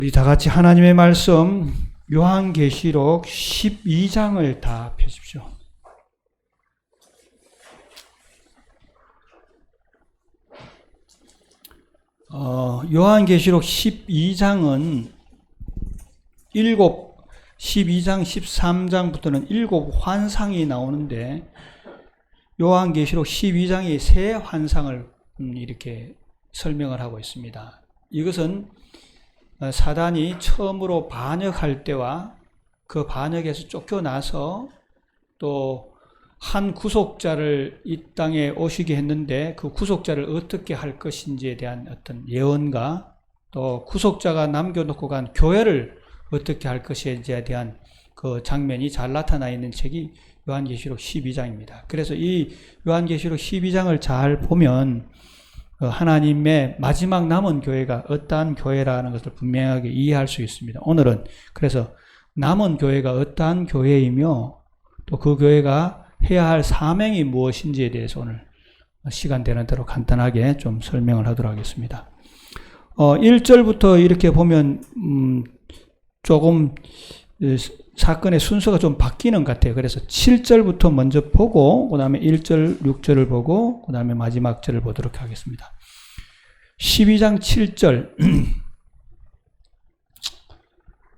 우리 다 같이 하나님의 말씀 요한계시록 12장을 다 펴십시오. 요한계시록 12장은 12장 13장부터는 7 환상이 나오는데 요한계시록 12장이 세 환상을 이렇게 설명을 하고 있습니다. 이것은 사단이 처음으로 반역할 때와 그 반역에서 쫓겨나서 또 한 구속자를 이 땅에 오시게 했는데 그 구속자를 어떻게 할 것인지에 대한 어떤 예언과 또 구속자가 남겨놓고 간 교회를 어떻게 할 것인지에 대한 그 장면이 잘 나타나 있는 책이 요한계시록 12장입니다. 그래서 이 요한계시록 12장을 잘 보면 하나님의 마지막 남은 교회가 어떠한 교회라는 것을 분명하게 이해할 수 있습니다. 오늘은 그래서 남은 교회가 어떠한 교회이며 또 그 교회가 해야 할 사명이 무엇인지에 대해서 오늘 시간 되는 대로 간단하게 좀 설명을 하도록 하겠습니다. 1절부터 이렇게 보면 조금 사건의 순서가 좀 바뀌는 것 같아요. 그래서 7절부터 먼저 보고 그 다음에 1절, 6절을 보고 그 다음에 마지막 절을 보도록 하겠습니다. 12장 7절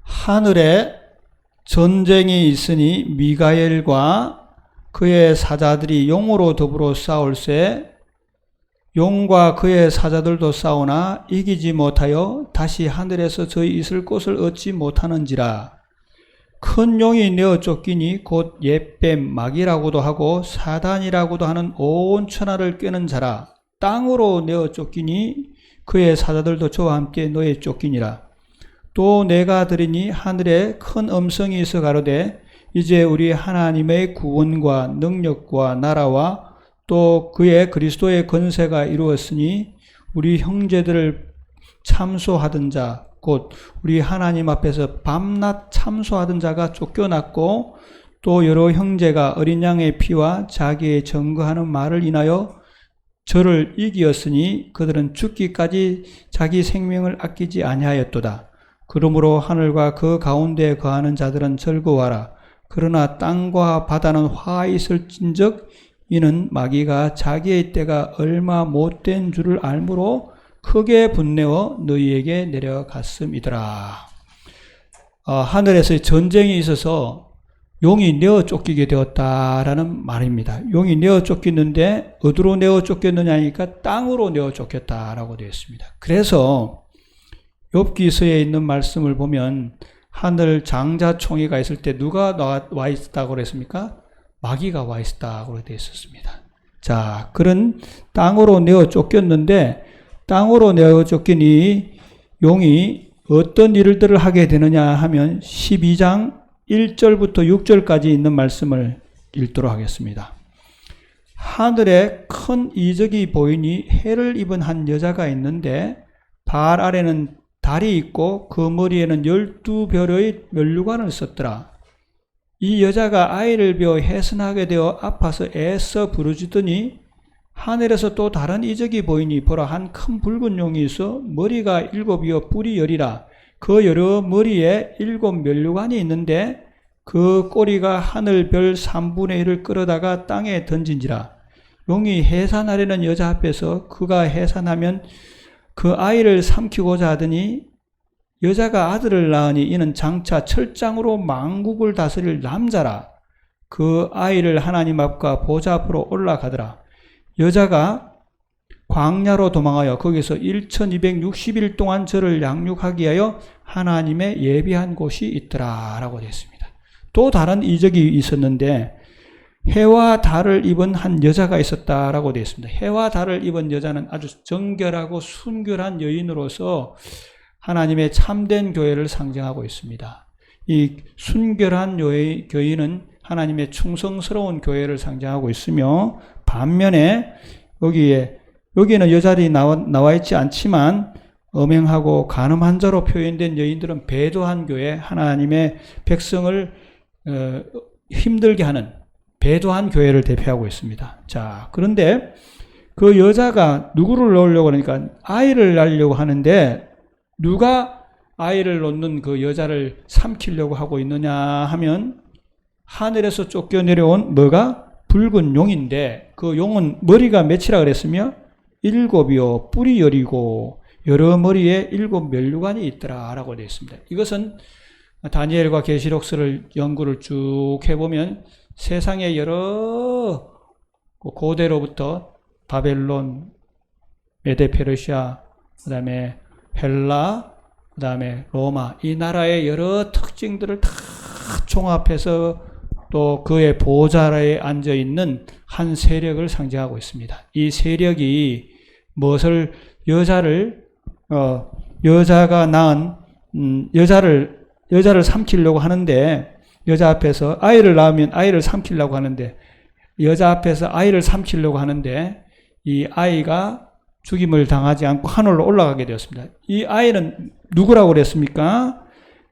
하늘에 전쟁이 있으니 미가엘과 그의 사자들이 용으로 더불어 싸울세 용과 그의 사자들도 싸우나 이기지 못하여 다시 하늘에서 저희 있을 곳을 얻지 못하는지라. 큰 용이 내어 쫓기니 곧 옛뱀 마귀라고도 하고 사단이라고도 하는 온 천하를 꿰는 자라. 땅으로 내어 쫓기니 그의 사자들도 저와 함께 너에 쫓기니라. 또 내가 들으니 하늘에 큰 음성이 있어 가로되 이제 우리 하나님의 구원과 능력과 나라와 또 그의 그리스도의 권세가 이루었으니 우리 형제들을 참소하던 자 곧 우리 하나님 앞에서 밤낮 참소하던 자가 쫓겨났고 또 여러 형제가 어린 양의 피와 자기의 증거하는 말을 인하여 저를 이기었으니 그들은 죽기까지 자기 생명을 아끼지 아니하였도다. 그러므로 하늘과 그 가운데에 거하는 자들은 즐거워하라. 그러나 땅과 바다는 화 있을진즉 이는 마귀가 자기의 때가 얼마 못된 줄을 알므로 크게 분내어 너희에게 내려갔음이더라. 하늘에서 전쟁이 있어서 용이 내어 쫓기게 되었다라는 말입니다. 용이 내어 쫓겼는데 어디로 내어 쫓겼느냐니까 땅으로 내어 쫓겼다라고 되어 있습니다. 그래서 욥기서에 있는 말씀을 보면 하늘 장자총회가 있을 때 누가 와 있었다고 그랬습니까? 마귀가 와 있었다고 되어 있었습니다. 자, 그런 땅으로 내어 쫓겼는데 땅으로 내어 쫓기니 용이 어떤 일들을 하게 되느냐 하면 12장 1절부터 6절까지 있는 말씀을 읽도록 하겠습니다. 하늘에 큰 이적이 보이니 해를 입은 한 여자가 있는데 발 아래는 달이 있고 그 머리에는 12별의 면류관을 썼더라. 이 여자가 아이를 베어 해산하게 되어 아파서 애써 부르짖더니 하늘에서 또 다른 이적이 보이니 보라 한 큰 붉은 용이 있어 머리가 7이요 뿔이 10이라. 그 여러 머리에 7 면류관이 있는데 그 꼬리가 하늘 별 3분의 1을 끌어다가 땅에 던진지라. 용이 해산하려는 여자 앞에서 그가 해산하면 그 아이를 삼키고자 하더니 여자가 아들을 낳으니 이는 장차 철장으로 만국을 다스릴 남자라. 그 아이를 하나님 앞과 보좌 앞으로 올라가더라. 여자가 광야로 도망하여 거기서 1260일 동안 저를 양육하기 위하여 하나님의 예비한 곳이 있더라 라고 되어 있습니다. 또 다른 이적이 있었는데 해와 달을 입은 한 여자가 있었다라고 되어 있습니다. 해와 달을 입은 여자는 아주 정결하고 순결한 여인으로서 하나님의 참된 교회를 상징하고 있습니다. 이 순결한 교인은 하나님의 충성스러운 교회를 상징하고 있으며 반면에 여기에는 여자들이 나와 있지 않지만 엄행하고 간음한 자로 표현된 여인들은 배도한 교회, 하나님의 백성을 힘들게 하는 배도한 교회를 대표하고 있습니다. 자, 그런데 그 여자가 누구를 낳으려고 하니까 아이를 낳으려고 하는데 누가 아이를 놓는 그 여자를 삼키려고 하고 있느냐 하면 하늘에서 쫓겨 내려온 뭐가? 붉은 용인데 그 용은 머리가 몇이라 그랬으며 7이요 뿔이 10이고 여러 머리에 7 면류관이 있더라 라고 되어 있습니다. 이것은 다니엘과 계시록서를 연구를 쭉 해보면 세상의 여러 고대로부터 바벨론, 메데페르시아, 그 다음에 헬라, 그 다음에 로마 이 나라의 여러 특징들을 다 종합해서 또 그의 보좌에 앉아있는 한 세력을 상징하고 있습니다. 이 세력이 무엇을 여자가 낳은 여자를 삼키려고 하는데 여자 앞에서 아이를 낳으면 아이를 삼키려고 하는데 여자 앞에서 아이를 삼키려고 하는데 이 아이가 죽임을 당하지 않고 하늘로 올라가게 되었습니다. 이 아이는 누구라고 그랬습니까?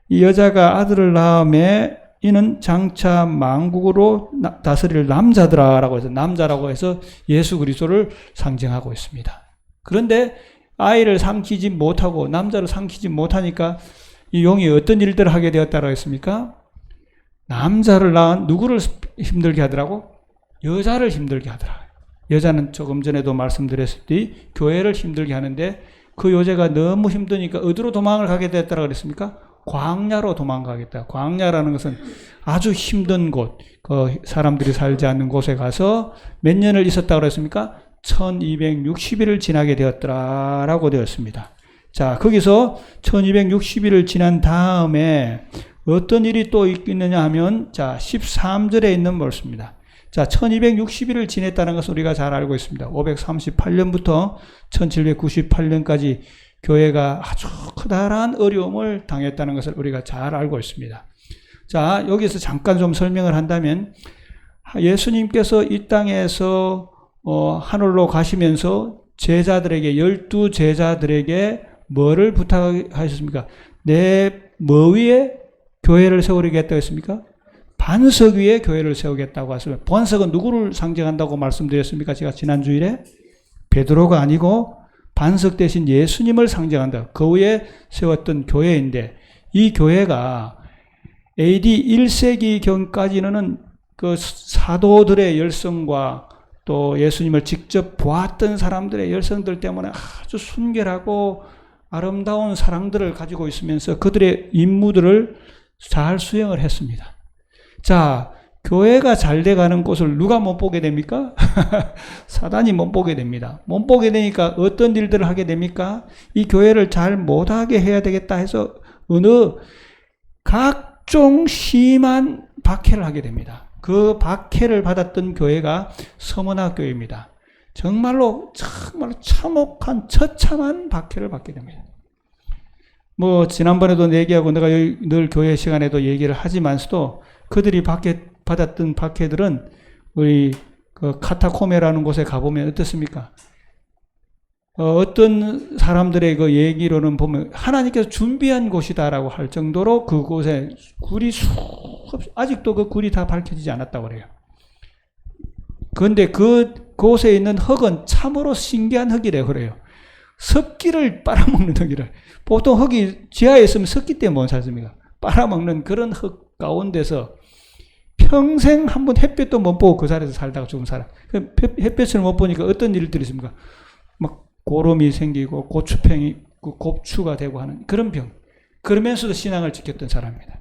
이 여자가 아들을 낳음에 이는 장차 만국으로 다스릴 남자더라라고 해서 남자라고 해서 예수 그리스도를 상징하고 있습니다. 그런데 아이를 삼키지 못하고 남자를 삼키지 못하니까 이 용이 어떤 일들을 하게 되었다고 했습니까? 남자를 낳은 누구를 힘들게 하더라고? 여자를 힘들게 하더라. 여자는 조금 전에도 말씀드렸듯이 교회를 힘들게 하는데 그 여자가 너무 힘드니까 어디로 도망을 가게 되었다고 그랬습니까? 광야로 도망가겠다. 광야라는 것은 아주 힘든 곳, 그 사람들이 살지 않는 곳에 가서 몇 년을 있었다고 그랬습니까? 1260일을 지나게 되었더라라고 되었습니다. 자, 거기서 1260일을 지난 다음에 어떤 일이 또 있느냐 하면 자, 13절에 있는 말씀입니다. 자, 1260일을 지냈다는 것을 우리가 잘 알고 있습니다. 538년부터 1798년까지 교회가 아주 커다란 어려움을 당했다는 것을 우리가 잘 알고 있습니다. 자, 여기서 잠깐 좀 설명을 한다면 예수님께서 이 땅에서 하늘로 가시면서 제자들에게 12제자들에게 뭐를 부탁하셨습니까? 내 뭐 위에 교회를 세우겠다고 했습니까? 반석 위에 교회를 세우겠다고 하셨습니다. 반석은 누구를 상징한다고 말씀드렸습니까? 제가 지난주일에 베드로가 아니고 반석 대신 예수님을 상징한다. 그 위에 세웠던 교회인데 이 교회가 AD 1세기경까지는 그 사도들의 열성과 또 예수님을 직접 보았던 사람들의 열성들 때문에 아주 순결하고 아름다운 사랑들을 가지고 있으면서 그들의 임무들을 잘 수행을 했습니다. 자, 교회가 잘 돼가는 곳을 누가 못 보게 됩니까? 사단이 못 보게 됩니다. 못 보게 되니까 어떤 일들을 하게 됩니까? 이 교회를 잘 못하게 해야 되겠다 해서 각종 심한 박해를 하게 됩니다. 그 박해를 받았던 교회가 서문학교입니다. 정말로 참혹한 처참한 박해를 받게 됩니다. 뭐 지난번에도 얘기하고 내가 늘 교회 시간에도 얘기를 하지만서도 그들이 받았던 박해들은 우리 그 카타코메라는 곳에 가보면 어떻습니까? 어떤 사람들의 그 얘기로는 보면 하나님께서 준비한 곳이다라고 할 정도로 그곳에 굴이 아직도 그 굴이 다 밝혀지지 않았다고 그래요. 그런데 그곳에 있는 흙은 참으로 신기한 흙이래요. 그래요. 습기를 빨아먹는 흙이래. 보통 흙이 지하에 있으면 습기 때문에 못 살습니까? 빨아먹는 그런 흙 가운데서 평생 한번 햇볕도 못 보고 그 자리에서 살다가 죽은 사람. 햇볕을 못 보니까 어떤 일들이 있습니까? 막 고름이 생기고 고추병이 곱추가 되고 하는 그런 병. 그러면서도 신앙을 지켰던 사람입니다.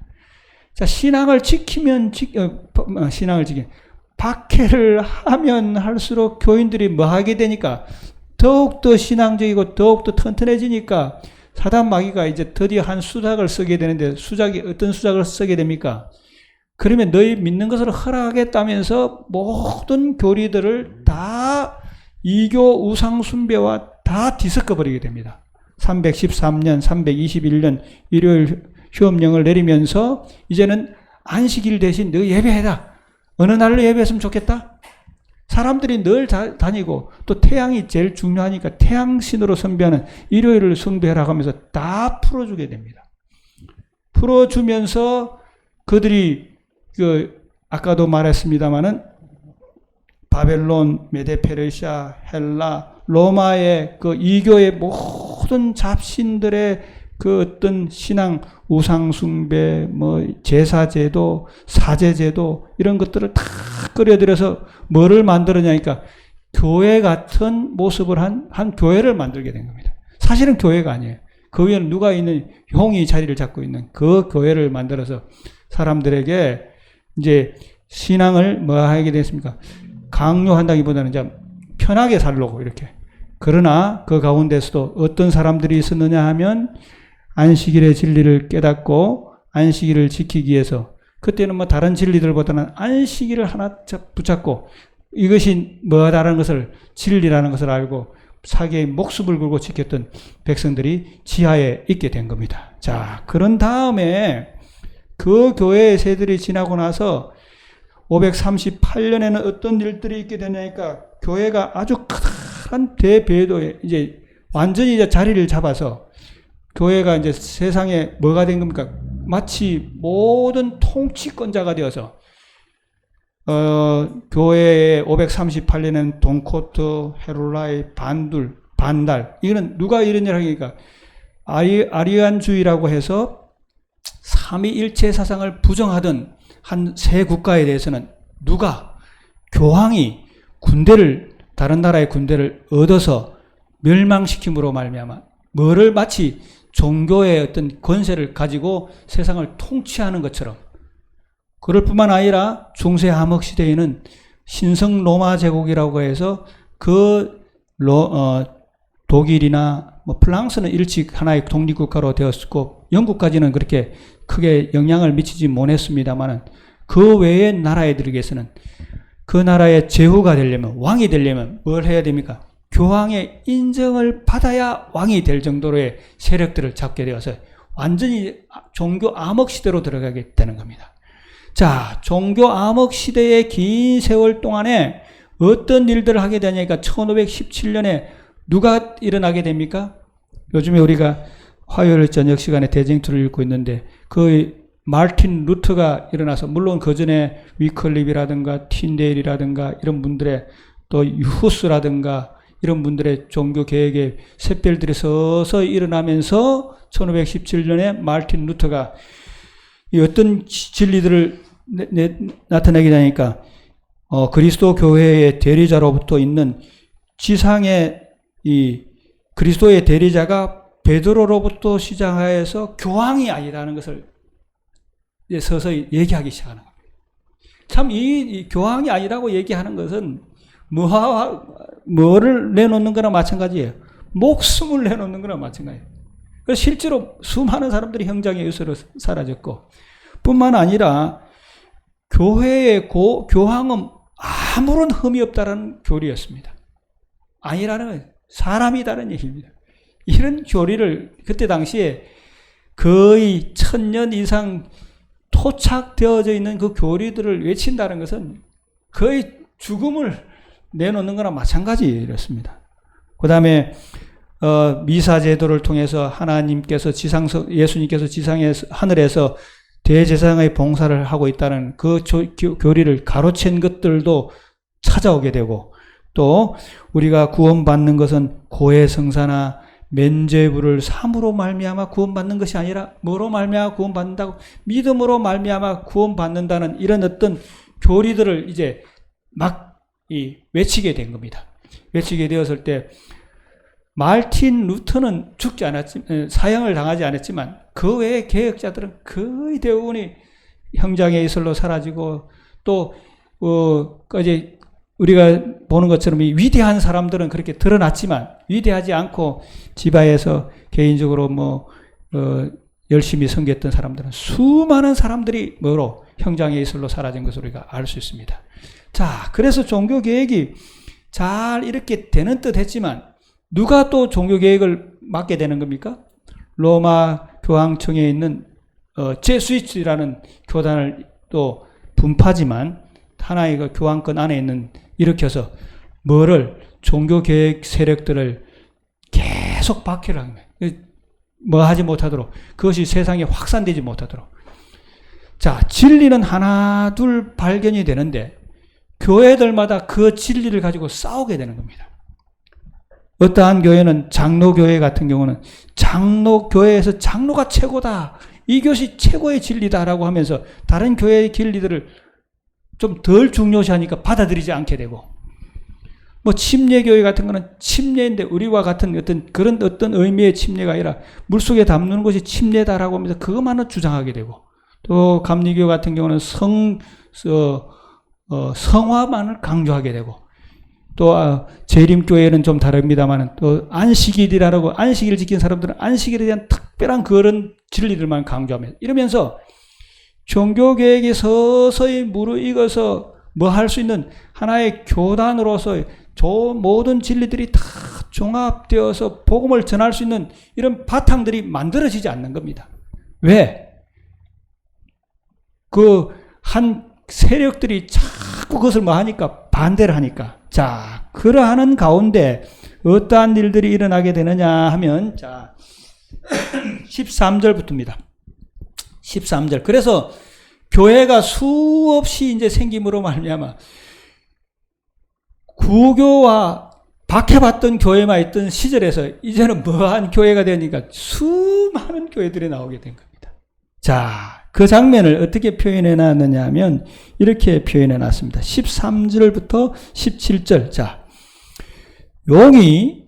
자, 신앙을 지키면 박해를 하면 할수록 교인들이 뭐 하게 되니까 더욱더 신앙적이고 더욱더 튼튼해지니까 사단 마귀가 이제 드디어 한 수작을 쓰게 되는데 어떤 수작을 쓰게 됩니까? 그러면 너희 믿는 것을 허락하겠다면서 모든 교리들을 다 이교 우상 숭배와 다 뒤섞어 버리게 됩니다. 313년, 321년 일요일 휴업령을 내리면서 이제는 안식일 대신 너 예배해라. 어느 날로 예배했으면 좋겠다? 사람들이 늘 다니고 또 태양이 제일 중요하니까 태양신으로 숭배하는 일요일을 숭배하라고 하면서 다 풀어주게 됩니다. 풀어주면서 그들이 아까도 말했습니다마는 바벨론, 메데페르시아, 헬라, 로마의 그 이교의 모든 잡신들의 그 어떤 신앙, 우상숭배, 뭐 제사제도, 사제제도 이런 것들을 다 끌어들여서 뭐를 만들었냐니까 교회 같은 모습을 한 교회를 만들게 된 겁니다. 사실은 교회가 아니에요. 그 위에는 누가 있는 형이 자리를 잡고 있는 그 교회를 만들어서 사람들에게 이제 신앙을 뭐 하게 됐습니까? 강요한다기보다는 이제 편하게 살려고 이렇게. 그러나 그 가운데서도 어떤 사람들이 있었느냐 하면 안식일의 진리를 깨닫고 안식일을 지키기 위해서 그때는 뭐 다른 진리들보다는 안식일을 하나 붙잡고 이것이 뭐다라는 것을 진리라는 것을 알고 사계의 목숨을 걸고 지켰던 백성들이 지하에 있게 된 겁니다. 자, 그런 다음에 그 교회의 세들이 지나고 나서 538년에는 어떤 일들이 있게 되냐니까 교회가 아주 큰 대배도에 이제 완전히 이제 자리를 잡아서 교회가 이제 세상에 뭐가 된 겁니까? 마치 모든 통치권자가 되어서 교회의 538년에는 돈코트, 헤롤라이, 반달 이거는 누가 이런 일을 하니까 아리안주의라고 해서 삼위일체 사상을 부정하던 한 세 국가에 대해서는 누가 교황이 군대를 다른 나라의 군대를 얻어서 멸망시킴으로 말미암아 뭐를 마치 종교의 어떤 권세를 가지고 세상을 통치하는 것처럼 그럴 뿐만 아니라 중세 함흥 시대에는 신성 로마 제국이라고 해서 독일이나 뭐 프랑스는 일찍 하나의 독립국가로 되었고 영국까지는 그렇게 크게 영향을 미치지 못했습니다만은 그 외의 나라들에게서는 그 나라의 제후가 되려면 왕이 되려면 뭘 해야 됩니까? 교황의 인정을 받아야 왕이 될 정도로의 세력들을 잡게 되어서 완전히 종교 암흑 시대로 들어가게 되는 겁니다. 자, 종교 암흑 시대의 긴 세월 동안에 어떤 일들을 하게 되냐니까 1517년에 누가 일어나게 됩니까? 요즘에 우리가 화요일 저녁 시간에 대쟁투를 읽고 있는데 그 마르틴 루터가 일어나서 물론 그 전에 위클립이라든가 틴데일이라든가 이런 분들의 또 유후스라든가 이런 분들의 종교 개혁의 샛별들이 서서 일어나면서 1517년에 마르틴 루터가 이 어떤 진리들을 나타내게 되니까 그리스도 교회의 대리자로부터 있는 지상의 이 그리스도의 대리자가 베드로로부터 시작하여서 교황이 아니라는 것을 서서히 얘기하기 시작하는 겁니다. 참 이 교황이 아니라고 얘기하는 것은 뭐를 내놓는 거나 마찬가지예요. 목숨을 내놓는 거나 마찬가지예요. 그래서 실제로 수많은 사람들이 형장의 유서로 사라졌고 뿐만 아니라 교회의 교황은 아무런 흠이 없다라는 교리였습니다. 아니라는 건 사람이다라는 얘기입니다. 이런 교리를 그때 당시에 거의 1000년 이상 토착되어져 있는 그 교리들을 외친다는 것은 거의 죽음을 내놓는 거나 마찬가지였습니다. 그 다음에 미사 제도를 통해서 하나님께서 예수님께서 지상에 하늘에서 대제사장의 봉사를 하고 있다는 그 교리를 가로챈 것들도 찾아오게 되고 또 우리가 구원받는 것은 고해성사나 면죄부를 삼으로 말미암아 구원받는 것이 아니라 뭐로 말미암아 구원받는다고 믿음으로 말미암아 구원받는다는 이런 어떤 교리들을 이제 막 외치게 된 겁니다. 외치게 되었을 때 마르틴 루터는 죽지 않았지만 사형을 당하지 않았지만 그 외의 개혁자들은 거의 대부분이 형장의 이슬로 사라지고 또 이제 우리가 보는 것처럼 이 위대한 사람들은 그렇게 드러났지만 위대하지 않고 지바에서 개인적으로 열심히 섬겼던 사람들은 수많은 사람들이 뭐로 형장의 이슬로 사라진 것을 우리가 알 수 있습니다. 자, 그래서 종교 개혁이 잘 이렇게 되는 듯 했지만 누가 또 종교 개혁을 맡게 되는 겁니까? 로마 교황청에 있는 제수이트라는 교단을 또 분파지만 하나의 그 교황권 안에 있는 일으켜서 종교 개혁 세력들을 계속 박해를 하는 거예요. 뭐 하지 못하도록 그것이 세상에 확산되지 못하도록. 자, 진리는 하나 둘 발견이 되는데 교회들마다 그 진리를 가지고 싸우게 되는 겁니다. 어떠한 교회는 장로교회 같은 경우는 장로교회에서 장로가 최고다. 이 교시 최고의 진리다라고 하면서 다른 교회의 진리들을 좀 덜 중요시하니까 받아들이지 않게 되고, 뭐 침례교회 같은 거는 침례인데 우리와 같은 어떤 의미의 침례가 아니라 물속에 담는 것이 침례다라고 하면서 그것만을 주장하게 되고, 또 감리교 같은 경우는 성화만을 강조하게 되고, 또 재림교회는 좀 다릅니다만 또 안식일이라고, 안식일을 지킨 사람들은 안식일에 대한 특별한 그런 진리들만 강조하면서, 이러면서 종교개혁이 서서히 무르익어서 뭐 할 수 있는 하나의 교단으로서 모든 진리들이 다 종합되어서 복음을 전할 수 있는 이런 바탕들이 만들어지지 않는 겁니다. 왜? 한 세력들이 자꾸 그것을 뭐 하니까, 반대를 하니까. 자, 그러하는 가운데 어떠한 일들이 일어나게 되느냐 하면, 자, 13절부터입니다. 13절. 그래서 교회가 수없이 이제 생김으로 말미암아 구교와 박해받던 교회만 있던 시절에서 이제는 뭐한 교회가 되니까 수많은 교회들이 나오게 된 겁니다. 자, 그 장면을 어떻게 표현해 놨느냐 하면 이렇게 표현해 놨습니다. 13절부터 17절. 자, 용이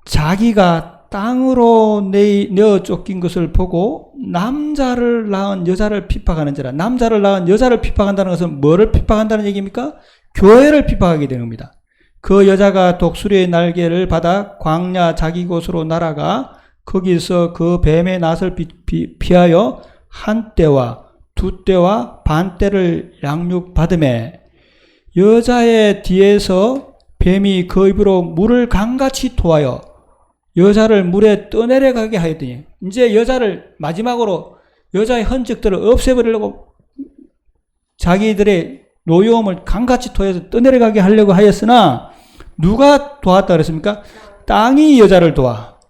자기가 땅으로 내어 쫓긴 것을 보고 남자를 낳은 여자를 핍박하는지라. 남자를 낳은 여자를 핍박한다는 것은 뭐를 핍박한다는 얘기입니까? 교회를 핍박하게 되는 겁니다. 그 여자가 독수리의 날개를 받아 광야 자기 곳으로 날아가 거기서 그 뱀의 낫을 피하여 한 때와 두 때와 반 때를 양육받음에 여자의 뒤에서 뱀이 그 입으로 물을 강같이 토하여 여자를 물에 떠내려가게 하였더니, 이제 여자를 마지막으로 여자의 흔적들을 없애버리려고 자기들의 노여움을 강같이 토해서 떠내려가게 하려고 하였으나 누가 도왔다 그랬습니까? 땅이 여자를 도와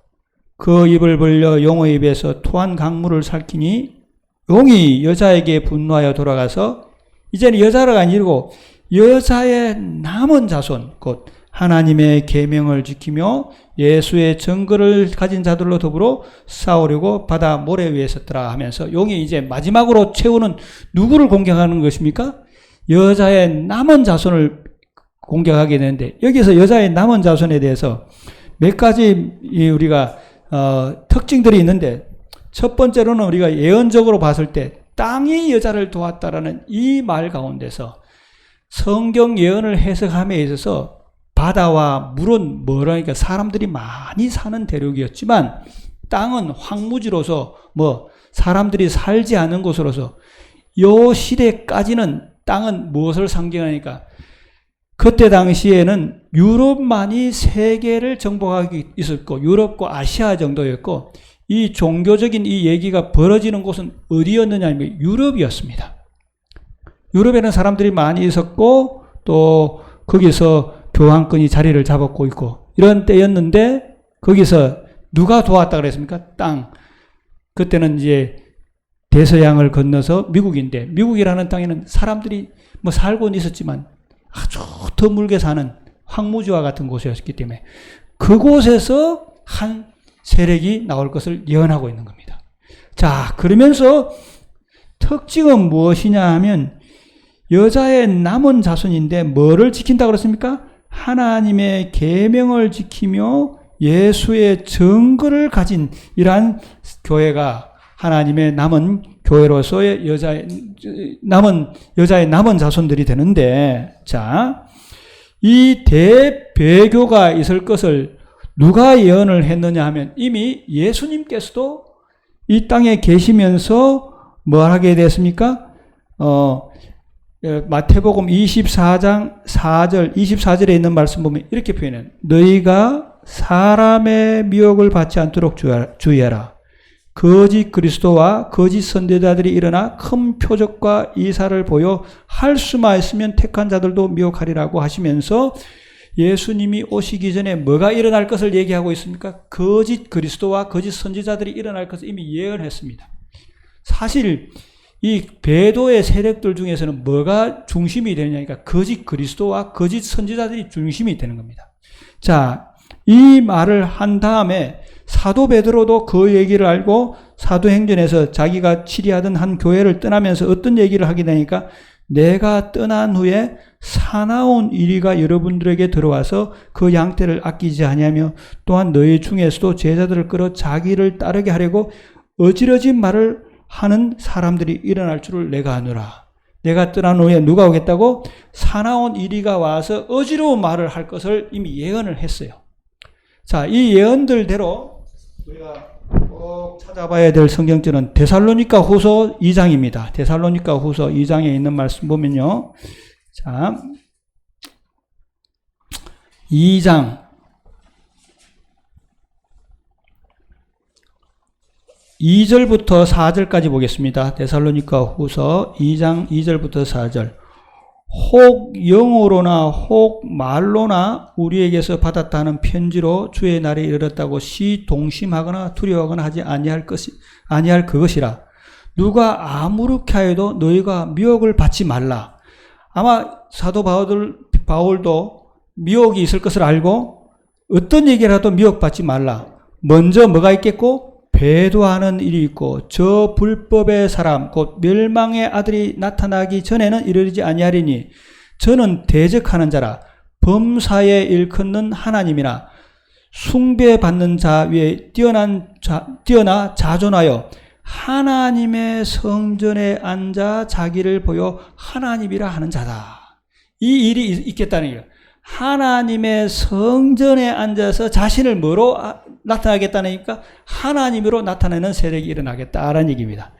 그 입을 벌려 용의 입에서 토한 강물을 삼키니 용이 여자에게 분노하여 돌아가서 이제는 여자가 아니고 여자의 남은 자손, 곧 하나님의 계명을 지키며 예수의 증거를 가진 자들로 더불어 싸우려고 바다 모래 위에 섰더라 하면서 용이 이제 마지막으로 채우는 누구를 공격하는 것입니까? 여자의 남은 자손을 공격하게 되는데, 여기서 여자의 남은 자손에 대해서 몇 가지 우리가 특징들이 있는데, 첫 번째로는 우리가 예언적으로 봤을 때 땅이 여자를 도왔다라는 이 말 가운데서 성경 예언을 해석함에 있어서 바다와 물은 뭐라니까 사람들이 많이 사는 대륙이었지만 땅은 황무지로서 뭐 사람들이 살지 않은 곳으로서 요 시대까지는 땅은 무엇을 상징하니까 그때 당시에는 유럽만이 세계를 정복하고 있었고 유럽과 아시아 정도였고 이 종교적인 이 얘기가 벌어지는 곳은 어디였느냐 하면 유럽이었습니다. 유럽에는 사람들이 많이 있었고 또 거기서 교황권이 자리를 잡았고 있고 이런 때였는데 거기서 누가 도왔다 그랬습니까? 땅. 그때는 이제 대서양을 건너서 미국인데 미국이라는 땅에는 사람들이 뭐 살고는 있었지만 아주 드물게 사는 황무지와 같은 곳이었기 때문에 그곳에서 한 세력이 나올 것을 예언하고 있는 겁니다. 자, 그러면서 특징은 무엇이냐 하면 여자의 남은 자손인데 뭐를 지킨다고 그랬습니까? 하나님의 계명을 지키며 예수의 증거를 가진 이러한 교회가 하나님의 남은 교회로서의 여자의 남은 자손들이 되는데, 자, 이 대배교가 있을 것을 누가 예언을 했느냐 하면 이미 예수님께서도 이 땅에 계시면서 뭘 하게 됐습니까? 마태복음 24장 4절, 24절에 있는 말씀 보면 이렇게 표현해요. 너희가 사람의 미혹을 받지 않도록 주의하라. 거짓 그리스도와 거짓 선지자들이 일어나 큰 표적과 이사를 보여 할 수만 있으면 택한 자들도 미혹하리라고 하시면서 예수님이 오시기 전에 뭐가 일어날 것을 얘기하고 있습니까? 거짓 그리스도와 거짓 선지자들이 일어날 것을 이미 예언했습니다. 사실 이 배도의 세력들 중에서는 뭐가 중심이 되느냐니까 거짓 그리스도와 거짓 선지자들이 중심이 되는 겁니다. 자, 이 말을 한 다음에 사도 베드로도 그 얘기를 알고 사도행전에서 자기가 치리하던 한 교회를 떠나면서 어떤 얘기를 하게 되니까 내가 떠난 후에 사나운 이리가 여러분들에게 들어와서 그 양떼를 아끼지 아니하며 또한 너희 중에서도 제자들을 끌어 자기를 따르게 하려고 어지러진 말을 하는 사람들이 일어날 줄을 내가 아노라. 내가 떠난 후에 누가 오겠다고? 사나운 이리가 와서 어지러운 말을 할 것을 이미 예언을 했어요. 자, 이 예언들대로 우리가 꼭 찾아봐야 될 성경절은 데살로니가 후서 2장입니다. 데살로니가 후서 2장에 있는 말씀 보면요. 자, 2장 2절부터 4절까지 보겠습니다. 데살로니가 후서 2장 2절부터 4절. 혹 영어로나 혹 말로나 우리에게서 받았다 하는 편지로 주의 날이 이르렀다고 시동심하거나 두려워하거나 하지 아니할 그것이라. 누가 아무렇게 하여도 너희가 미혹을 받지 말라. 아마 사도 바울도 미혹이 있을 것을 알고 어떤 얘기라도 미혹받지 말라. 먼저 뭐가 있겠고? 배도하는 일이 있고 저 불법의 사람 곧 멸망의 아들이 나타나기 전에는 이르지 아니하리니 저는 대적하는 자라. 범사에 일컫는 하나님이나 숭배받는 자 위에 뛰어나 자존하여 하나님의 성전에 앉아 자기를 보여 하나님이라 하는 자다. 이 일이 있겠다는 거예요. 하나님의 성전에 앉아서 자신을 뭐로 나타나겠다니까? 하나님으로 나타내는 세력이 일어나겠다라는 얘기입니다.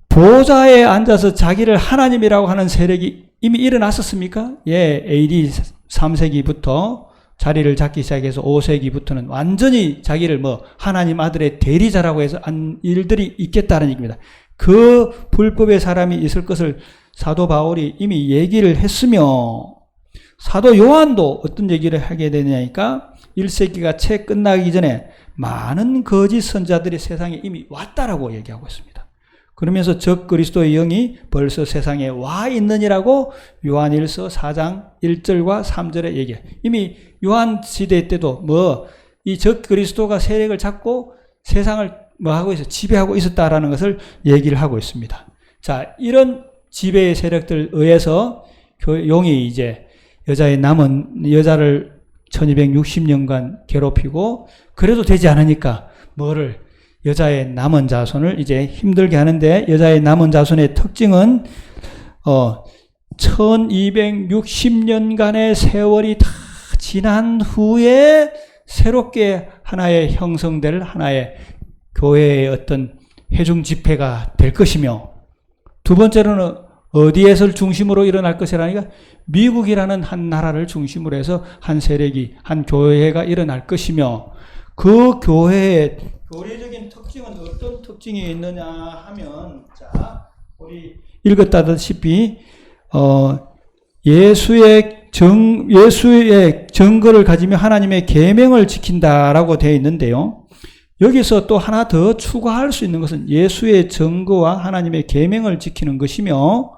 보좌에 앉아서 자기를 하나님이라고 하는 세력이 이미 일어났었습니까? 예, AD 3세기부터 자리를 잡기 시작해서 5세기부터는 완전히 자기를 하나님 아들의 대리자라고 해서 한 일들이 있겠다는 얘기입니다. 그 불법의 사람이 있을 것을 사도 바울이 이미 얘기를 했으며 사도 요한도 어떤 얘기를 하게 되냐니까 1세기가 채 끝나기 전에 많은 거짓 선자들이 세상에 이미 왔다라고 얘기하고 있습니다. 그러면서 적 그리스도의 영이 벌써 세상에 와 있느니라고 요한일서 4장 1절과 3절에 얘기해요. 이미 요한 시대 때도 이 적 그리스도가 세력을 잡고 세상을 하고 있어 지배하고 있었다라는 것을 얘기를 하고 있습니다. 자, 이런 지배의 세력들 의해서 용이 이제 여자를 1260년간 괴롭히고 그래도 되지 않으니까 여자의 남은 자손을 이제 힘들게 하는데 여자의 남은 자손의 특징은 1260년간의 세월이 다 지난 후에 새롭게 하나의 형성될 하나의 교회의 어떤 회중 집회가 될 것이며 두 번째로는 어디에서 중심으로 일어날 것이라니까 미국이라는 한 나라를 중심으로 해서 한 세력이 한 교회가 일어날 것이며 그 교회의 교리적인 특징은 어떤 특징이 있느냐 하면 자 우리 읽었다시피 예수의 증거를 가지며 하나님의 계명을 지킨다라고 되어 있는데요. 여기서 또 하나 더 추가할 수 있는 것은 예수의 증거와 하나님의 계명을 지키는 것이며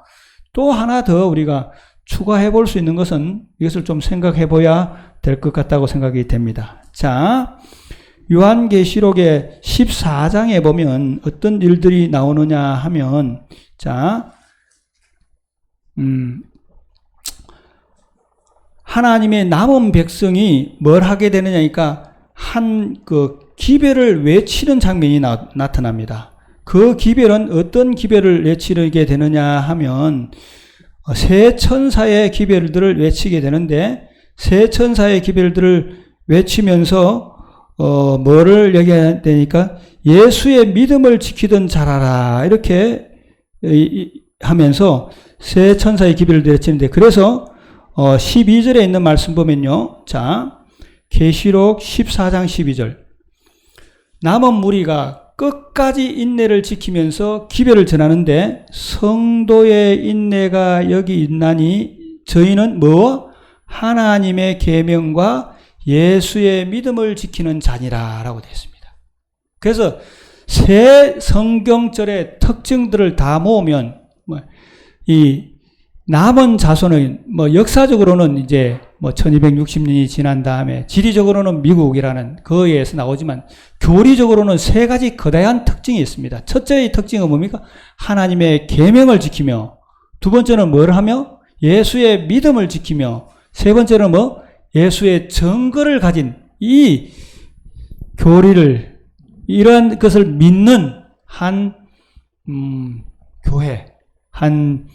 또 하나 더 우리가 추가해 볼 수 있는 것은 이것을 좀 생각해 봐야 될 것 같다고 생각이 됩니다. 자, 요한계시록의 14장에 보면 어떤 일들이 나오느냐 하면 자, 하나님의 남은 백성이 뭘 하게 되느냐니까 기별을 외치는 장면이 나타납니다. 그 기별은 어떤 기별을 외치게 되느냐 하면 세 천사의 기별들을 외치게 되는데 세 천사의 기별들을 외치면서 뭐를 얘기해야 되니까 예수의 믿음을 지키던 자라라 이렇게 하면서 세 천사의 기별을 외치는데 그래서 12절에 있는 말씀 보면요. 자, 계시록 14장 12절 남은 무리가 끝까지 인내를 지키면서 기별을 전하는데 성도의 인내가 여기 있나니 저희는 하나님의 계명과 예수의 믿음을 지키는 자니라 라고 되어 있습니다. 그래서 새 성경절의 특징들을 다 모으면 이 남은 자손은 역사적으로는 이제 뭐 1260년이 지난 다음에 지리적으로는 미국이라는 거에서 나오지만 교리적으로는 세 가지 거대한 특징이 있습니다. 첫째의 특징은 뭡니까? 하나님의 계명을 지키며, 두 번째는 뭘 하며? 예수의 믿음을 지키며, 세 번째는 뭐? 예수의 증거를 가진 이 교리를, 이러한 것을 믿는 한 교회, 한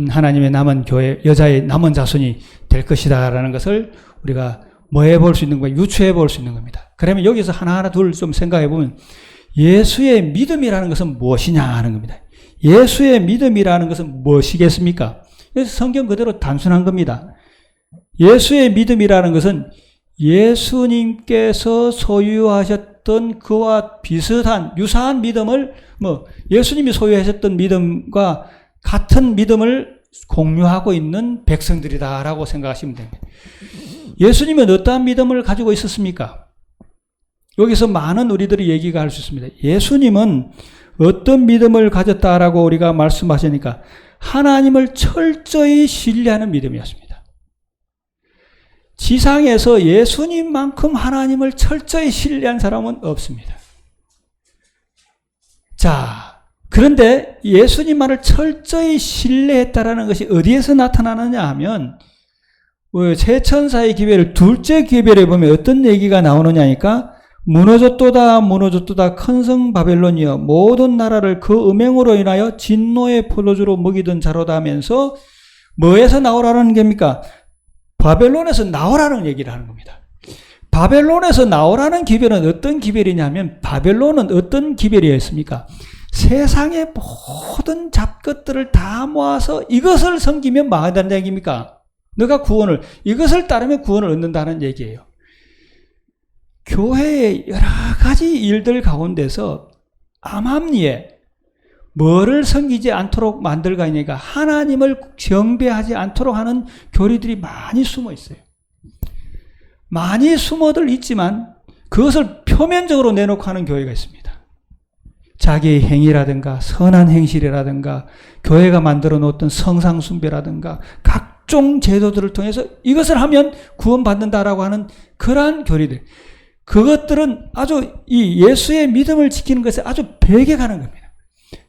하나님의 남은 교회, 여자의 남은 자손이 될 것이다라는 것을 우리가 뭐해 볼 수 있는 거예요? 유추해 볼 수 있는 겁니다. 그러면 여기서 하나하나 둘 좀 생각해 보면 예수의 믿음이라는 것은 무엇이냐 하는 겁니다. 예수의 믿음이라는 것은 무엇이겠습니까? 그래서 성경 그대로 단순한 겁니다. 예수의 믿음이라는 것은 예수님께서 소유하셨던 그와 비슷한 유사한 믿음을, 뭐 예수님이 소유하셨던 믿음과 같은 믿음을 공유하고 있는 백성들이다라고 생각하시면 됩니다. 예수님은 어떠한 믿음을 가지고 있었습니까? 여기서 많은 우리들이 얘기가 할 수 있습니다. 예수님은 어떤 믿음을 가졌다라고 우리가 말씀하시니까 하나님을 철저히 신뢰하는 믿음이었습니다. 지상에서 예수님만큼 하나님을 철저히 신뢰한 사람은 없습니다. 자, 그런데 예수님만을 철저히 신뢰했다라는 것이 어디에서 나타나느냐 하면 새 천사의 기별을 둘째 기별에 보면 어떤 얘기가 나오느냐니까 무너졌도다 무너졌도다 큰 성 바벨론이여 모든 나라를 그 음행으로 인하여 진노의 포도주로 먹이던 자로다 하면서 뭐에서 나오라는 겁니까? 바벨론에서 나오라는 얘기를 하는 겁니다. 바벨론에서 나오라는 기별은 어떤 기별이냐면 바벨론은 어떤 기별이었습니까? 세상의 모든 잡것들을 다 모아서 이것을 섬기면 망한다는 얘기입니까? 너가 구원을, 이것을 따르면 구원을 얻는다는 얘기예요. 교회의 여러 가지 일들 가운데서 암암리에 뭐를 섬기지 않도록 만들까 하니까 하나님을 경배하지 않도록 하는 교리들이 많이 숨어 있어요. 많이 숨어들 있지만 그것을 표면적으로 내놓고 하는 교회가 있습니다. 자기의 행위라든가 선한 행실이라든가 교회가 만들어 놓았던 성상 숭배라든가 각종 제도들을 통해서 이것을 하면 구원받는다라고 하는 그러한 교리들, 그것들은 아주 이 예수의 믿음을 지키는 것에 아주 배게 가는 겁니다.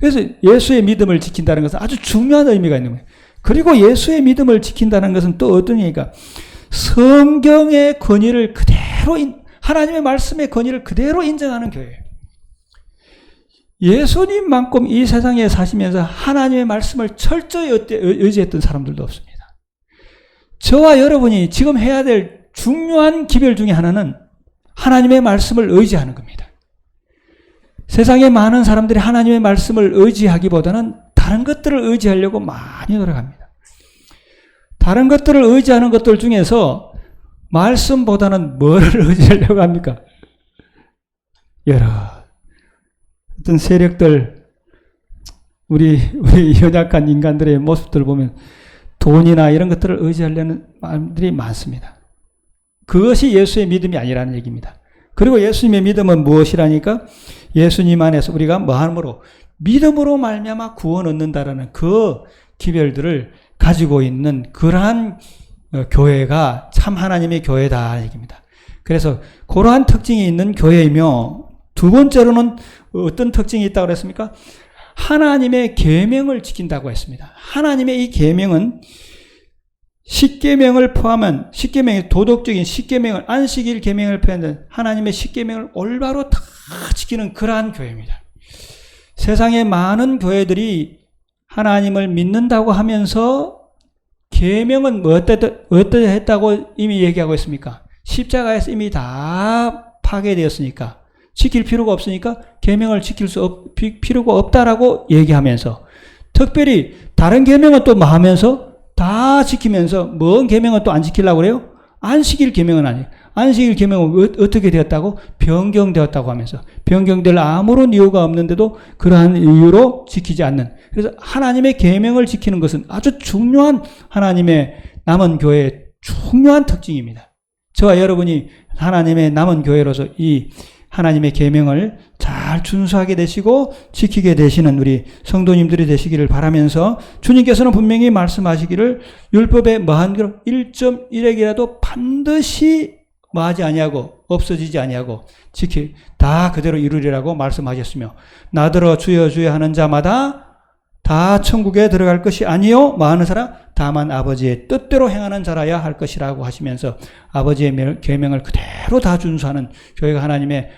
그래서 예수의 믿음을 지킨다는 것은 아주 중요한 의미가 있는 거예요. 그리고 예수의 믿음을 지킨다는 것은 또 어떤 얘기가 성경의 권위를 그대로, 하나님의 말씀의 권위를 그대로 인정하는 교회예요. 예수님만큼 이 세상에 사시면서 하나님의 말씀을 철저히 의지했던 사람들도 없습니다. 저와 여러분이 지금 해야 될 중요한 기별 중에 하나는 하나님의 말씀을 의지하는 겁니다. 세상에 많은 사람들이 하나님의 말씀을 의지하기보다는 다른 것들을 의지하려고 많이 노력합니다. 다른 것들을 의지하는 것들 중에서 말씀보다는 뭐를 의지하려고 합니까? 여러 어떤 세력들, 우리 연약한 인간들의 모습들을 보면 돈이나 이런 것들을 의지하려는 마음들이 많습니다. 그것이 예수의 믿음이 아니라는 얘기입니다. 그리고 예수님의 믿음은 무엇이라니까? 예수님 안에서 우리가 뭐함으로 믿음으로 말미암아 구원 얻는다라는 그 기별들을 가지고 있는 그러한 교회가 참 하나님의 교회다 얘기입니다. 그래서 그러한 특징이 있는 교회이며, 두 번째로는 어떤 특징이 있다고 그랬습니까? 하나님의 계명을 지킨다고 했습니다. 하나님의 이 계명은 십계명을 포함한, 십계명의 도덕적인 십계명을, 안식일 계명을 포함한 하나님의 십계명을 올바로 다 지키는 그러한 교회입니다. 세상에 많은 교회들이 하나님을 믿는다고 하면서 계명은 어떻게 했다고 이미 얘기하고 있습니까? 십자가에서 이미 다 파괴되었으니까 지킬 필요가 없으니까 계명을 지킬 필요가 없다라고 얘기하면서, 특별히 다른 계명은 또 뭐 하면서 다 지키면서 뭔 계명은 또 안 지키려고 그래요? 안식일 계명은 아니에요. 안식일 계명은 어떻게 되었다고? 변경되었다고 하면서, 변경될 아무런 이유가 없는데도 그러한 이유로 지키지 않는, 그래서 하나님의 계명을 지키는 것은 아주 중요한 하나님의 남은 교회의 중요한 특징입니다. 저와 여러분이 하나님의 남은 교회로서 이 하나님의 계명을 잘 준수하게 되시고 지키게 되시는 우리 성도님들이 되시기를 바라면서 주님께서는 분명히 말씀하시기를 율법에 뭐한 것 1.1핵이라도 반드시 뭐하지 아니하고 없어지지 아니하고 다 그대로 이루리라고 말씀하셨으며 나더러 주여 주여 하는 자마다 다 천국에 들어갈 것이 아니요 뭐하는 사람 다만 아버지의 뜻대로 행하는 자라야 할 것이라고 하시면서 아버지의 계명을 그대로 다 준수하는 교회가 하나님의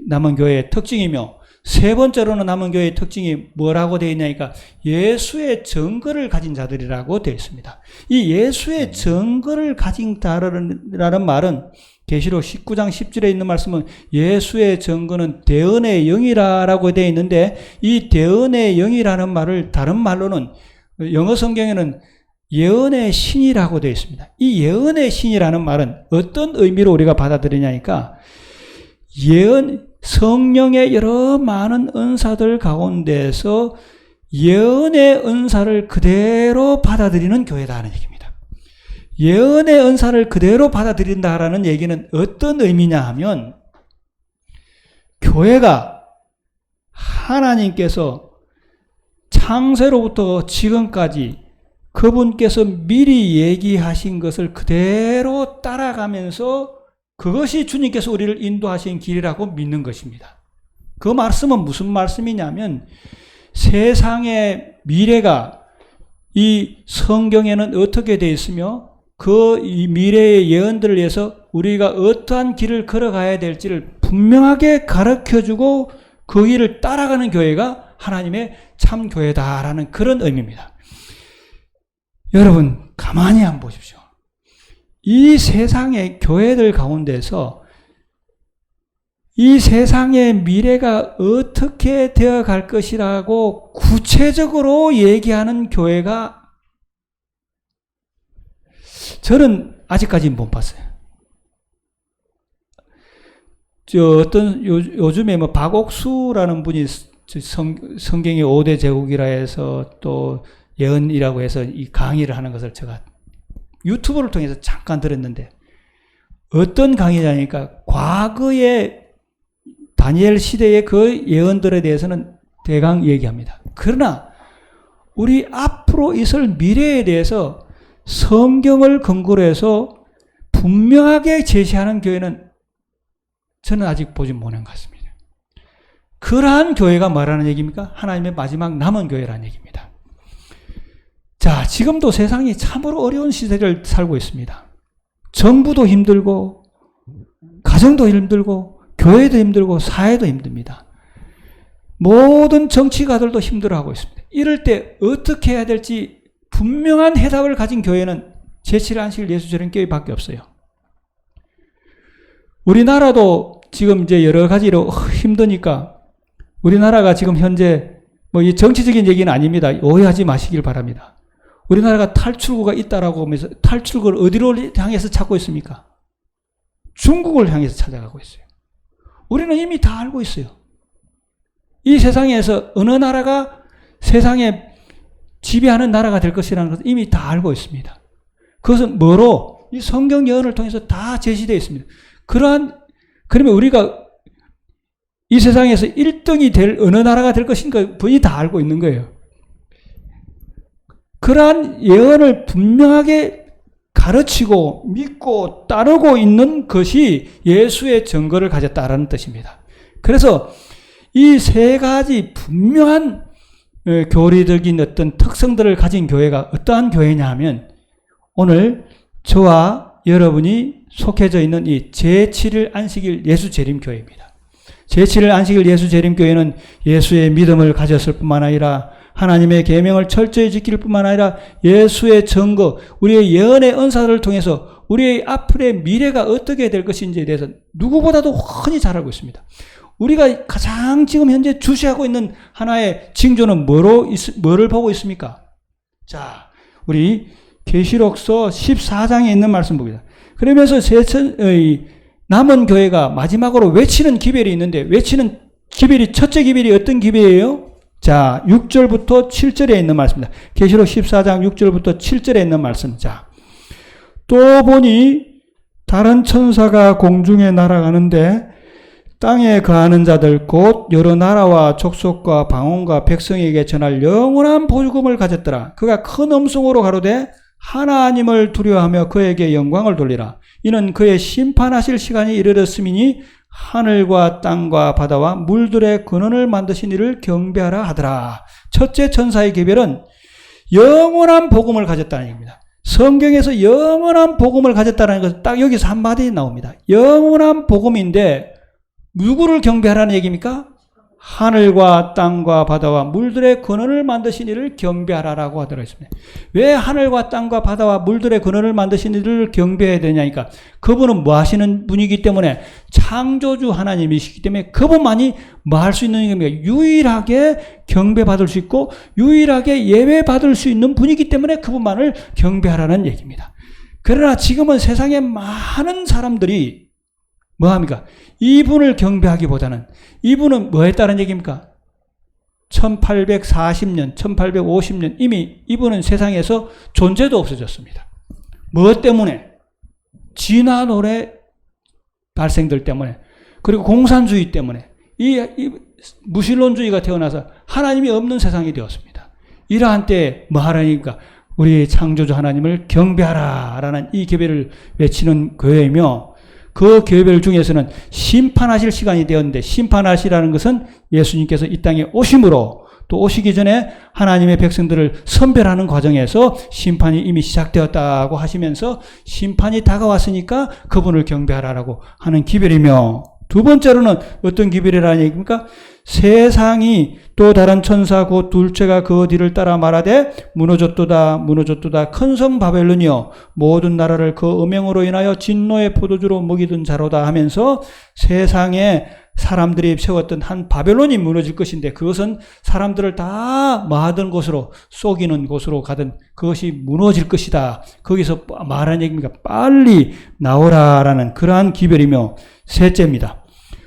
남은 교회의 특징이며 세 번째로는 남은 교회의 특징이 뭐라고 되어 있냐니까 예수의 증거를 가진 자들이라고 되어 있습니다. 이 예수의 증거를 가진 자라는 말은 계시록 19장 10절에 있는 말씀은 예수의 증거는 대언의 영이라고 되어 있는데 이 대언의 영이라는 말을 다른 말로는 영어 성경에는 예언의 신이라고 되어 있습니다. 이 예언의 신이라는 말은 어떤 의미로 우리가 받아들이냐니까 성령의 여러 많은 은사들 가운데서 예언의 은사를 그대로 받아들이는 교회다 하는 얘기입니다. 예언의 은사를 그대로 받아들인다라는 얘기는 어떤 의미냐 하면 교회가 하나님께서 창세로부터 지금까지 그분께서 미리 얘기하신 것을 그대로 따라가면서 그것이 주님께서 우리를 인도하신 길이라고 믿는 것입니다. 그 말씀은 무슨 말씀이냐면 세상의 미래가 이 성경에는 어떻게 되어 있으며 이 미래의 예언들을 위해서 우리가 어떠한 길을 걸어가야 될지를 분명하게 가르쳐주고 그 길을 따라가는 교회가 하나님의 참 교회다라는 그런 의미입니다. 여러분 가만히 한번 보십시오. 이 세상의 교회들 가운데서 이 세상의 미래가 어떻게 되어갈 것이라고 구체적으로 얘기하는 교회가 저는 아직까지는 못 봤어요. 요즘에 박옥수라는 분이 성경의 5대 제국이라 해서 또 예언이라고 해서 이 강의를 하는 것을 제가 유튜브를 통해서 잠깐 들었는데 어떤 강의냐니까 과거의 다니엘 시대의 그 예언들에 대해서는 대강 얘기합니다. 그러나 우리 앞으로 있을 미래에 대해서 성경을 근거로 해서 분명하게 제시하는 교회는 저는 아직 보지 못한 것 같습니다. 그러한 교회가 뭐라는 얘기입니까? 하나님의 마지막 남은 교회라는 얘기입니다. 자, 지금도 세상이 참으로 어려운 시대를 살고 있습니다. 정부도 힘들고 가정도 힘들고 교회도 힘들고 사회도 힘듭니다. 모든 정치가들도 힘들어하고 있습니다. 이럴 때 어떻게 해야 될지 분명한 해답을 가진 교회는 제7일 안식일 예수재림교회밖에 없어요. 우리나라도 지금 이제 여러 가지로 힘드니까 우리나라가 지금 현재 이 정치적인 얘기는 아닙니다. 오해하지 마시길 바랍니다. 우리나라가 탈출구가 있다라고 하면서 탈출구를 어디로 향해서 찾고 있습니까? 중국을 향해서 찾아가고 있어요. 우리는 이미 다 알고 있어요. 이 세상에서 어느 나라가 세상에 지배하는 나라가 될 것이라는 것을 이미 다 알고 있습니다. 그것은 뭐로? 이 성경 예언을 통해서 다 제시되어 있습니다. 그러면 우리가 이 세상에서 1등이 될 어느 나라가 될 것인가 분이 다 알고 있는 거예요. 그러한 예언을 분명하게 가르치고 믿고 따르고 있는 것이 예수의 증거를 가졌다라는 뜻입니다. 그래서 이 세 가지 분명한 교리적인 어떤 특성들을 가진 교회가 어떠한 교회냐 하면 오늘 저와 여러분이 속해져 있는 이 제7일 안식일 예수재림교회입니다. 제7일 안식일 예수재림교회는 예수의 믿음을 가졌을 뿐만 아니라 하나님의 계명을 철저히 지킬 뿐만 아니라 예수의 증거, 우리의 예언의 은사를 통해서 우리의 앞으로의 미래가 어떻게 될 것인지에 대해서 누구보다도 훤히 잘 알고 있습니다. 우리가 가장 지금 현재 주시하고 있는 하나의 징조는 뭐를 보고 있습니까? 자, 우리 계시록서 14장에 있는 말씀 봅니다. 그러면서 남은 교회가 마지막으로 외치는 기별이 있는데 외치는 기별이 첫째 기별이 어떤 기별이에요? 자, 6절부터 7절에 있는 말씀입니다. 계시록 14장 6절부터 7절에 있는 말씀. 자, 또 보니 다른 천사가 공중에 날아가는데 땅에 거하는 자들 곧 여러 나라와 족속과 방언과 백성에게 전할 영원한 보증금을 가졌더라. 그가 큰 음성으로 가로되 하나님을 두려워하며 그에게 영광을 돌리라. 이는 그의 심판하실 시간이 이르렀음이니 하늘과 땅과 바다와 물들의 근원을 만드신 이를 경배하라 하더라. 첫째 천사의 계별은 영원한 복음을 가졌다는 얘기입니다. 성경에서 영원한 복음을 가졌다는 것은 딱 여기서 한마디 나옵니다. 영원한 복음인데 누구를 경배하라는 얘기입니까? 하늘과 땅과 바다와 물들의 근원을 만드신 이를 경배하라라고 하도록 했습니다. 왜 하늘과 땅과 바다와 물들의 근원을 만드신 이를 경배해야 되냐니까 그분은 뭐 하시는 분이기 때문에 창조주 하나님이시기 때문에 그분만이 뭐 할 수 있는 겁니까? 유일하게 경배받을 수 있고 유일하게 예배받을 수 있는 분이기 때문에 그분만을 경배하라는 얘기입니다. 그러나 지금은 세상에 많은 사람들이 뭐 합니까? 이분을 경배하기보다는 이분은 뭐 했다는 얘기입니까? 1840년, 1850년 이미 이분은 세상에서 존재도 없어졌습니다. 무엇 때문에? 진화 노래 발생들 때문에 그리고 공산주의 때문에 이 무신론주의가 태어나서 하나님이 없는 세상이 되었습니다. 이러한 때에 뭐 하라니까? 우리 창조주 하나님을 경배하라 라는 이 계배를 외치는 교회이며 그 교회별 중에서는 심판하실 시간이 되었는데 심판하시라는 것은 예수님께서 이 땅에 오심으로 또 오시기 전에 하나님의 백성들을 선별하는 과정에서 심판이 이미 시작되었다고 하시면서 심판이 다가왔으니까 그분을 경배하라라고 하는 기별이며 두 번째로는 어떤 기별이라는 얘기입니까? 세상이 또 다른 천사 곧 둘째가 그 뒤를 따라 말하되 무너졌도다 무너졌도다 큰 성 바벨론이여 모든 나라를 그 음행으로 인하여 진노의 포도주로 먹이던 자로다 하면서 세상에 사람들이 세웠던 한 바벨론이 무너질 것인데 그것은 사람들을 다 마하던 곳으로 속이는 곳으로 가든 그것이 무너질 것이다. 거기서 말하는 얘기입니까? 빨리 나오라라는 그러한 기별이며 셋째입니다.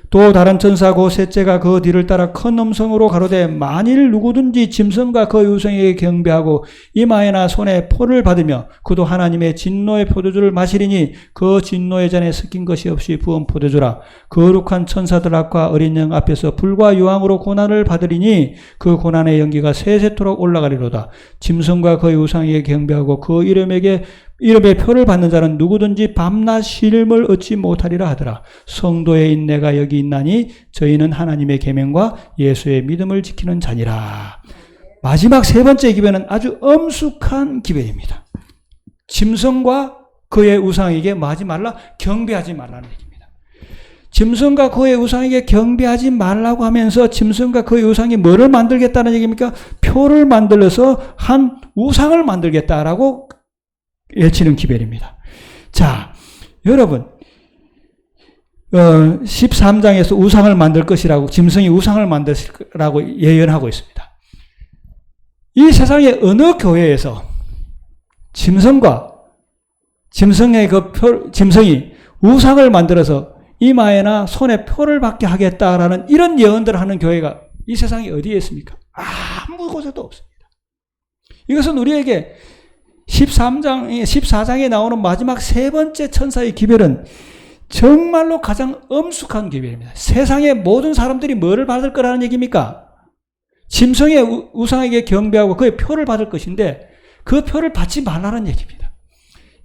또 다른 천사 곧 셋째가 그 뒤를 따라 큰 음성으로 가로되 만일 누구든지 짐승과 그 유성에게 경배하고 이마에나 손에 포를 받으며 그도 하나님의 진노의 포도주를 마시리니 그 진노의 잔에 섞인 것이 없이 부은 포도주라. 거룩한 천사들 앞과 어린 양 앞에서 불과 유황으로 고난을 받으리니 그 고난의 연기가 세세토록 올라가리로다. 짐승과 그 유상에게 경배하고 그 이름의 표를 받는 자는 누구든지 밤낮 쉼을 얻지 못하리라 하더라. 성도의 인내가 여기 있나니 저희는 하나님의 계명과 예수의 믿음을 지키는 자니라. 마지막 세 번째 기별은 아주 엄숙한 기별입니다. 짐승과 그의 우상에게 뭐 하지 말라? 경배하지 말라는 얘기입니다. 짐승과 그의 우상에게 경배하지 말라고 하면서 짐승과 그의 우상이 뭐를 만들겠다는 얘기입니까? 표를 만들어서 한 우상을 만들겠다라고 외치는 기별입니다. 자, 여러분 13장에서 우상을 만들 것이라고 짐승이 우상을 만들 거라고 예언하고 있습니다. 이 세상의 어느 교회에서 짐승이 우상을 만들어서 이마에나 손에 표를 받게 하겠다라는 이런 예언들을 하는 교회가 이 세상에 어디에 있습니까? 아무 곳에도 없습니다. 이것은 우리에게 14장에 나오는 마지막 세 번째 천사의 기별은 정말로 가장 엄숙한 기별입니다. 세상의 모든 사람들이 뭐를 받을 거라는 얘기입니까? 짐승의 우상에게 경배하고 그의 표를 받을 것인데 그 표를 받지 말라는 얘기입니다.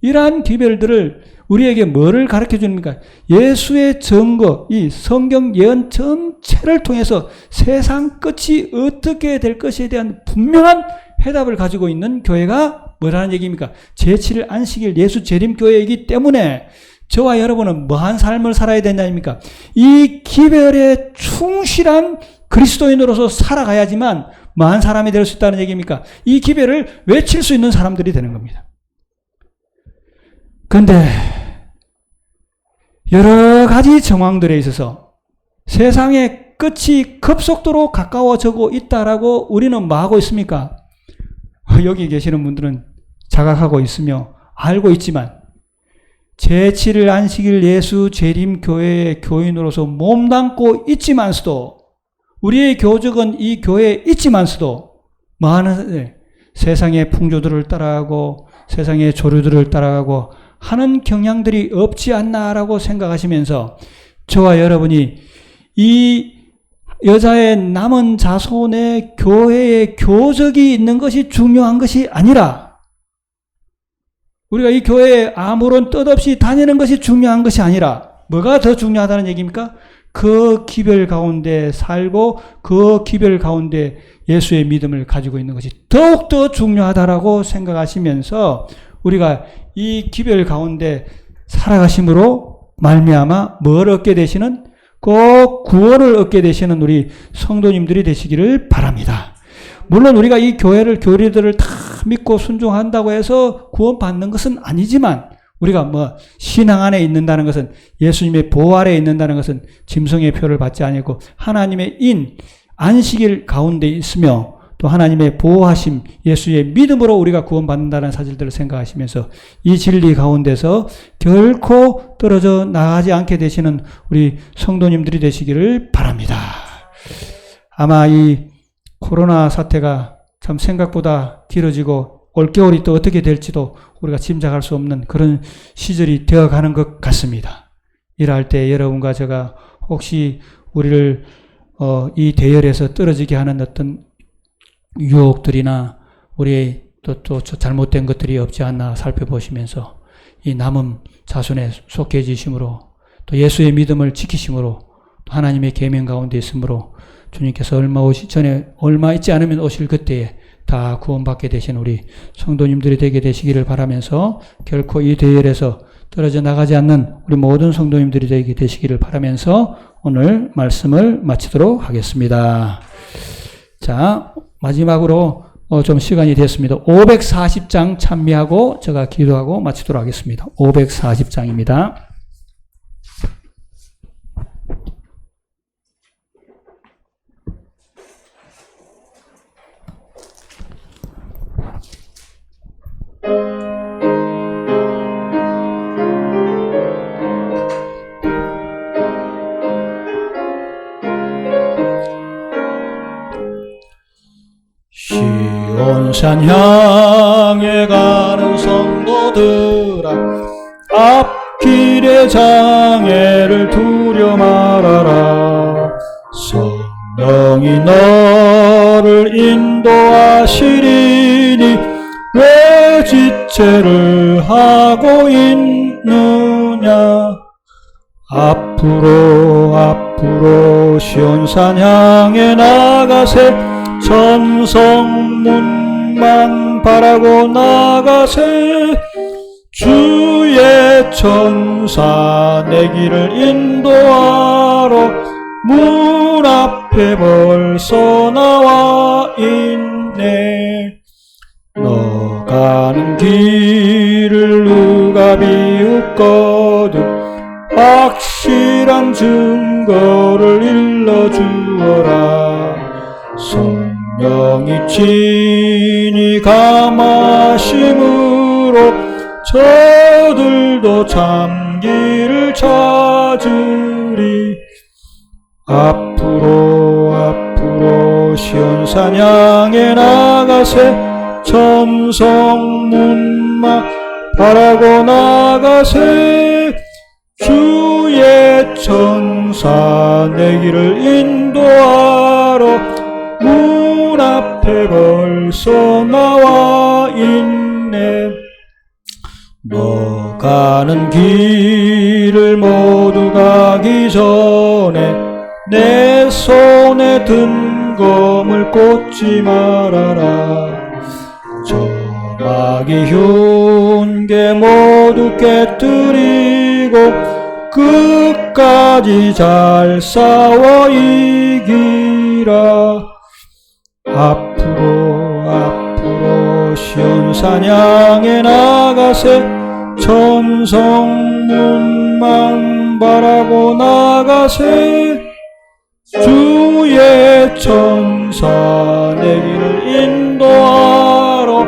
이러한 기별들을 우리에게 뭐를 가르쳐 줍니까? 예수의 증거, 이 성경 예언 전체를 통해서 세상 끝이 어떻게 될 것에 대한 분명한 해답을 가지고 있는 교회가 뭐라는 얘기입니까? 제7일 안식일 예수 재림교회이기 때문에 저와 여러분은 뭐한 삶을 살아야 되냐입니까? 이 기별에 충실한 그리스도인으로서 살아가야지만 뭐한 사람이 될 수 있다는 얘기입니까? 이 기별을 외칠 수 있는 사람들이 되는 겁니다. 그런데 여러 가지 정황들에 있어서 세상의 끝이 급속도로 가까워지고 있다라고 우리는 뭐 하고 있습니까? 여기 계시는 분들은 자각하고 있으며 알고 있지만 제7일 안식일 예수 재림교회의 교인으로서 몸담고 있지만서도 우리의 교적은 이 교회에 있지만서도 많은 세상의 풍조들을 따라가고 세상의 조류들을 따라가고 하는 경향들이 없지 않나라고 생각하시면서 저와 여러분이 이 여자의 남은 자손의 교회에 교적이 있는 것이 중요한 것이 아니라 우리가 이 교회에 아무런 뜻 없이 다니는 것이 중요한 것이 아니라 뭐가 더 중요하다는 얘기입니까? 그 기별 가운데 살고 그 기별 가운데 예수의 믿음을 가지고 있는 것이 더욱더 중요하다라고 생각하시면서 우리가 이 기별 가운데 살아가심으로 말미암아 뭘 얻게 되시는 꼭 구원을 얻게 되시는 우리 성도님들이 되시기를 바랍니다. 물론 우리가 이 교리들을 다 믿고 순종한다고 해서 구원받는 것은 아니지만 우리가 신앙 안에 있는다는 것은 예수님의 보호 아래에 있는다는 것은 짐승의 표를 받지 아니고 하나님의 안식일 가운데 있으며 또 하나님의 보호하심, 예수의 믿음으로 우리가 구원받는다는 사실들을 생각하시면서 이 진리 가운데서 결코 떨어져 나가지 않게 되시는 우리 성도님들이 되시기를 바랍니다. 아마 이 코로나 사태가 참 생각보다 길어지고 올겨울이 또 어떻게 될지도 우리가 짐작할 수 없는 그런 시절이 되어가는 것 같습니다. 일할 때 여러분과 제가 혹시 우리를 이 대열에서 떨어지게 하는 어떤 유혹들이나 우리의 또 잘못된 것들이 없지 않나 살펴보시면서 이 남은 자손에 속해지심으로 또 예수의 믿음을 지키심으로 또 하나님의 계명 가운데 있으므로 주님께서 얼마 있지 않으면 오실 그때에 다 구원받게 되신 우리 성도님들이 되게 되시기를 바라면서 결코 이 대열에서 떨어져 나가지 않는 우리 모든 성도님들이 되게 되시기를 바라면서 오늘 말씀을 마치도록 하겠습니다. 자, 마지막으로 좀 시간이 됐습니다. 540장 찬미하고 제가 기도하고 마치도록 하겠습니다. 540장입니다. 시온산 향해 가는 성도들아 앞길의 장애를 두려 말아라. 성령이 너를 인도하시리니 왜 지체를 하고 있느냐. 앞으로 시온산 향해 나가세. 천성문만 바라고 나가세. 주의 천사 내 길을 인도하러 문 앞에 벌써 나와 있네. 너 가는 길을 누가 비웃거든 확실한 증거를 일러주어라. 성령이 친히 감하심으로 저들도 참 길을 찾으리. 앞으로 시온산 향해 나가세. 천성문만 바라고 나가세. 주의 천사 내 길을 인도하러 문 앞에 벌써 나와 있네. 너 가는 길을 모두 가기 전에 내 손에 든 검을 꽂지 말아라. 저마귀 흉계 모두 깨뜨리고 끝까지 잘 싸워 이기라. 앞으로 시온산 향해 나가세. 천성문만 바라고 나가세. 주의 천사 내 길을 인도하러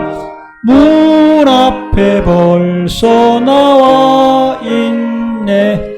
문 앞에 벌써 나와 있네.